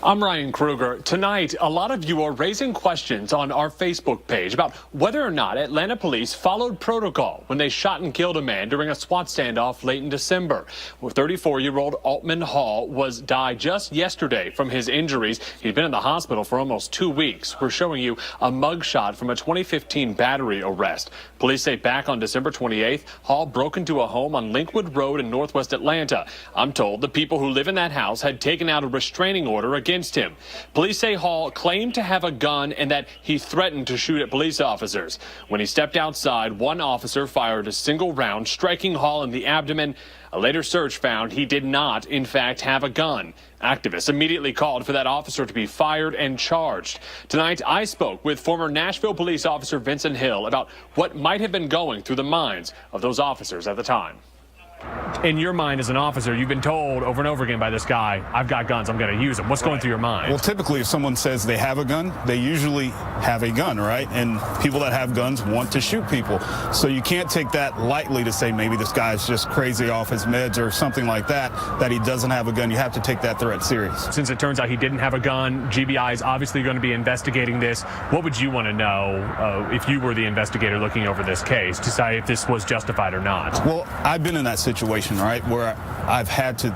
I'm Ryan Kruger. Tonight, a lot of you are raising questions on our Facebook page about whether or not Atlanta police followed protocol when they shot and killed a man during a SWAT standoff late in December. 34-year-old Altman Hall died just yesterday from his injuries. He'd been in the hospital for almost 2 weeks. We're showing you a mugshot from a 2015 battery arrest. Police say back on December 28th, Hall broke into a home on Linkwood Road in northwest Atlanta. I'm told the people who live in that house had taken out a restraining order against him. Police say Hall claimed to have a gun and that he threatened to shoot at police officers. When he stepped outside, one officer fired a single round, striking Hall in the abdomen. A later search found he did not, in fact, have a gun. Activists immediately called for that officer to be fired and charged. Tonight, I spoke with former Nashville police officer Vincent about what might have been going through the minds of those officers at the time. In your mind as an officer, you've been told over and over again by this guy, I've got guns, I'm going to use them. What's going through your mind? Well, typically if someone says they have a gun, they usually have a gun, right? And people that have guns want to shoot people. So you can't take that lightly to say maybe this guy's just crazy off his meds or something like that he doesn't have a gun. You have to take that threat serious. Since it turns out he didn't have a gun, GBI is obviously going to be investigating this. What would you want to know if you were the investigator looking over this case to say if this was justified or not? Well, I've been in that situation, right, where I've had to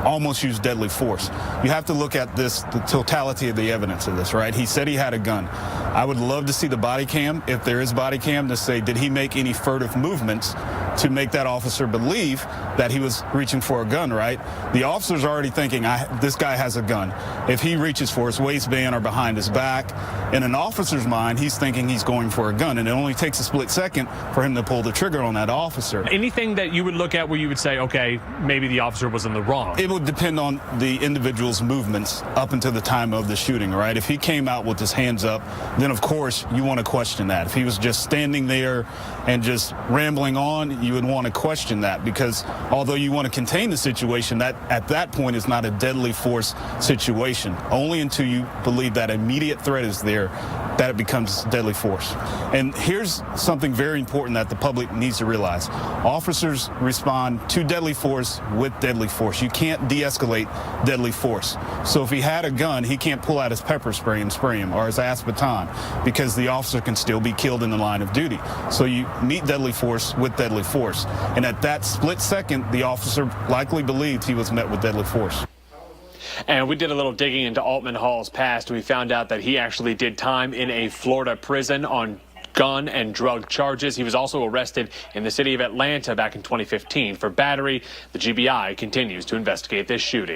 almost use deadly force. You have to look at the totality of the evidence of this, right? He said he had a gun. I would love to see the body cam, if there is body cam, to say, did he make any furtive movements to make that officer believe that he was reaching for a gun, right? The officer's already thinking, this guy has a gun. If he reaches for his waistband or behind his back, in an officer's mind, he's thinking he's going for a gun, and it only takes a split second for him to pull the trigger on that officer. Anything that you would look at where you would say, okay, maybe the officer was in the wrong? It would depend on the individual's movements up until the time of the shooting, right? If he came out with his hands up, then of course you want to question that. If he was just standing there and just rambling on, you would want to question that, because although you want to contain the situation, that at that point is not a deadly force situation. Only until you believe that immediate threat is there that it becomes deadly force. And here's something very important that the public needs to realize. Officers respond to deadly force with deadly force. You can't de-escalate deadly force. So if he had a gun, he can't pull out his pepper spray and spray him, or his aspartame, because the officer can still be killed in the line of duty. So you meet deadly force with deadly force. And at that split second, the officer likely believed he was met with deadly force. And we did a little digging into Altman Hall's past. We found out that he actually did time in a Florida prison on gun and drug charges. He was also arrested in the city of Atlanta back in 2015 for battery. The GBI continues to investigate this shooting.